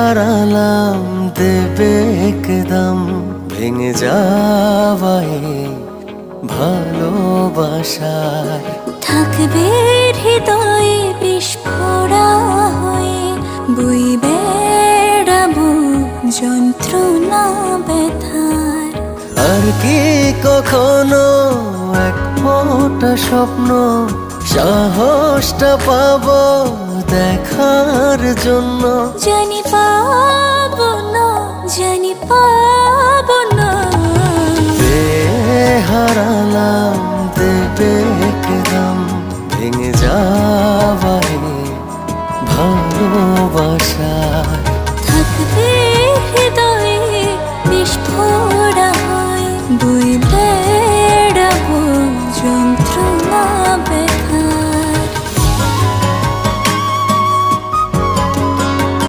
হারালাম দেবে একদম ভেঙে যাওয়ায় ভালোবাসার। থাকবে হৃদয়ে বিস্ফোরা হয়ে, বই বেড়াবো যন্ত্রণা ব্যথার। আর কি কখনো এক ফোঁটা স্বপ্ন সাহসটা পাবো দেখার জন্য? জানি পাবো না, জানি পাবো না। হারালাম দেবে একদম ভেঙে যাওয়ায় ভালোবাসা।